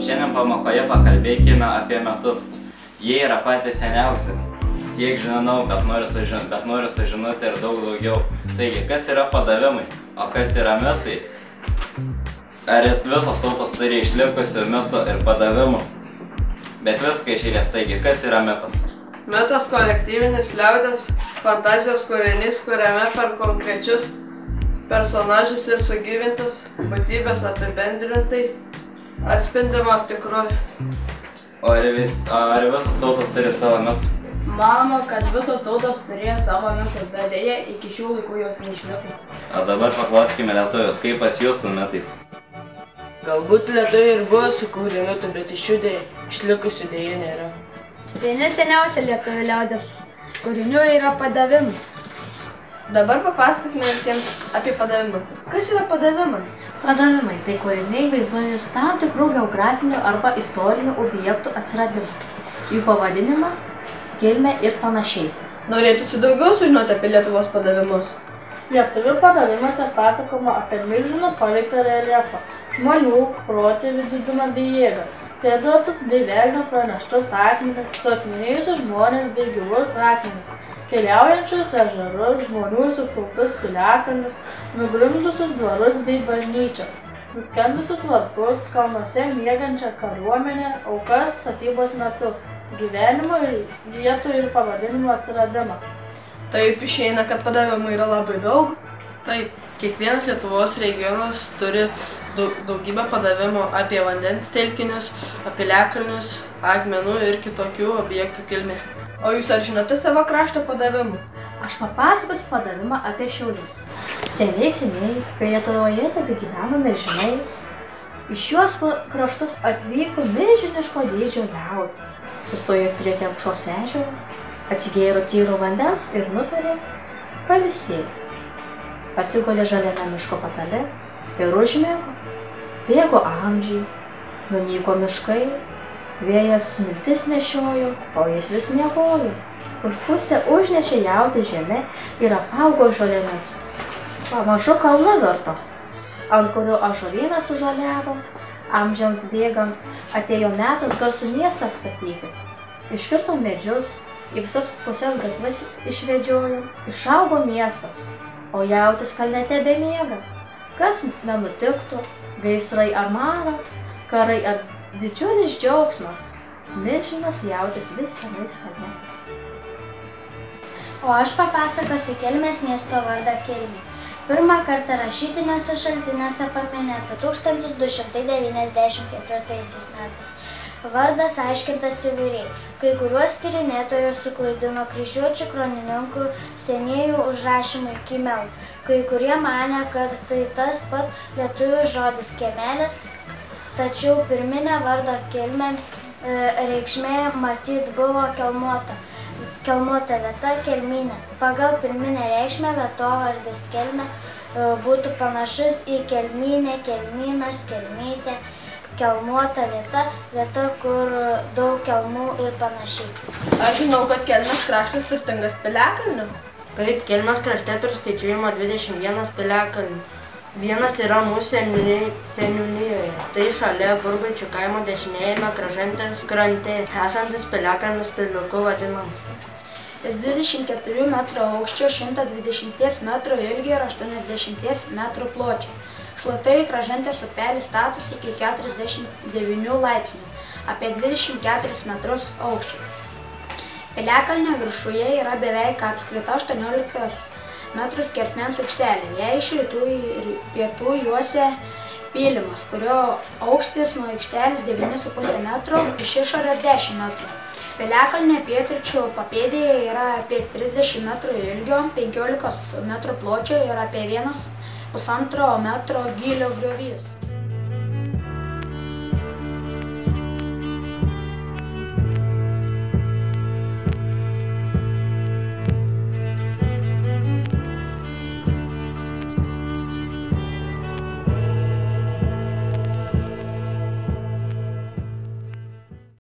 Šiandien pamokoje pakalbėkime apie metus. Jie yra patys seniausi. Tiek žinau, bet noriu sužinoti ir daug daugiau. Taigi, kas yra padavimai, o kas yra metai? Ar visos tautos turi išlikusių metų ir padavimų? Bet viską iš eilės, taigi, kas yra metas? Metas kolektyvinis liaudies fantazijos kūrinys, kuriame per konkrečius personažus ir sugyvintas būtybės apibendrintai atspindima tikrovė. O ar visos tautos turi savo metų? Manoma, kad visos tautos turėjo savo metų, bet dėja iki šių laikų jos neišliko. O dabar paklauskime lietuvių, kaip pas jūs su metais? Galbūt lietuviai ir buvo sukūrę metų, bet iš jų išlikusių dėja nėra. Vieni seniausia lietuvių liaudies kūrinių yra padavimai. Dabar papasakosime visiems apie padavimus. Kas yra padavimas? Padavimai tai kūriniai vaizduojantis tam tikrų geografinių arba istorinių objektų atsiradimą, jų pavadinimą, kilmę ir panašiai. Norėtųsi daugiau sužinoti apie Lietuvos padavimus? Lietuvių padavimuose pasakoma apie milžino paveiktą reljefą, žmonių, protėvių didumą bei jėgą, pėduotus bei velnio praneštus akmenis, suakmenėjusius žmones bei gyvus akmenis, keliaujančius ežerus, žmonių sukurtus piliakalnius, nugrumdusius dvarus bei bažnyčias, nuskendusius varpus, kalnuose miegančią kariuomenę, aukas statybos metu, gyvenimo vietų ir pavadinimo atsiradimą. Taip išeina, kad padavimų yra labai daug. Taip, kiekvienas Lietuvos regionas turi daugybę padavimų apie vandens telkinius, piliakalnius, akmenų ir kitokių objektų kilmę. O jūs ar žinote savo krašto padavimų? Aš papasakosiu padavimą apie Šiaulius. Seniai, kai Lietuvoje tebegyveno milžinai, iš šiuos kraštus atvyko milžiniško dydžio liaudis. Sustojo prie Telkšos ežero, atsigėrė tyro vandens ir nutarė pailsėti. Atsigulė žaliame miško patale ir užmiego. Bėgo amžiai, nunyko miškai, vėjas smiltis nešiojo, o jis vis miegojo. Užpustė užnešė jautį žemę ir apaugo žolėmis. Pamažu kalnu virto, ant kurio ąžuolynas sužaliavo. Amžiams bėgant atėjo metas garsų miestą statyti. Iškirto medžius, į visas pusės gatves išvedžiojo, išaugo miestas, o jautis kalne tebemiega. Kas nenutiktų, gaisrai ar maras, karai ar didžiulis džiaugsmas, milžinas jautis vis tenais kalne. O aš papasakosiu kilmės miesto vardą Kelmė. Pirmą kartą rašytiniuose šaltiniuose paminėta 1294 metais. Vardas aiškintas įvairiai. Kai kuriuos tyrinėtojus suklaidino kryžiuočių kronininkų senieji užrašymai Kimel. Kai kurie manė, kad tai tas pat lietuvių žodis Kemelis, tačiau pirminė vardo Kelmė reikšmė matyt buvo kelmuota. Kelmuota vieta Kelmynė. Pagal pirminę reikšmę vietovardis Kelmė būtų panašus į kelmynę, kelmynas, kelmytė. Kelmuota vieta, vieta, kur daug kelmų ir panašiai. Aš žinau, kad Kelmės kraštas turtingas piliakalnių. Taip, Kelmės krašte priskaičiuojama 21 piliakalnių. Vienas yra mūsų seniūnijoje. Tai šalia Burbaičių kaimo dešinėjame Kražantės krante esantis piliakalnis Piliuku vadinamas. Jis 24 metrų aukščio, 120 metrų ilgio ir 80 metrų pločio. Šlaitai Kražantės upelis statosi iki 49 laipsnių, apie 24 metrus aukščio. Piliakalnio viršuje yra beveik apskrita 18 metrų skersmens aikštelė. Ją iš rytų ir pietų juosia pylimas, kurio aukštis nuo aikštelės 9,5 metrų, iš išorės 10 metrų. Piliakalnio pietryčių papėdėje yra apie 30 metrų ilgio, 15 metrų pločio ir apie 1,5 metro gylio griovys.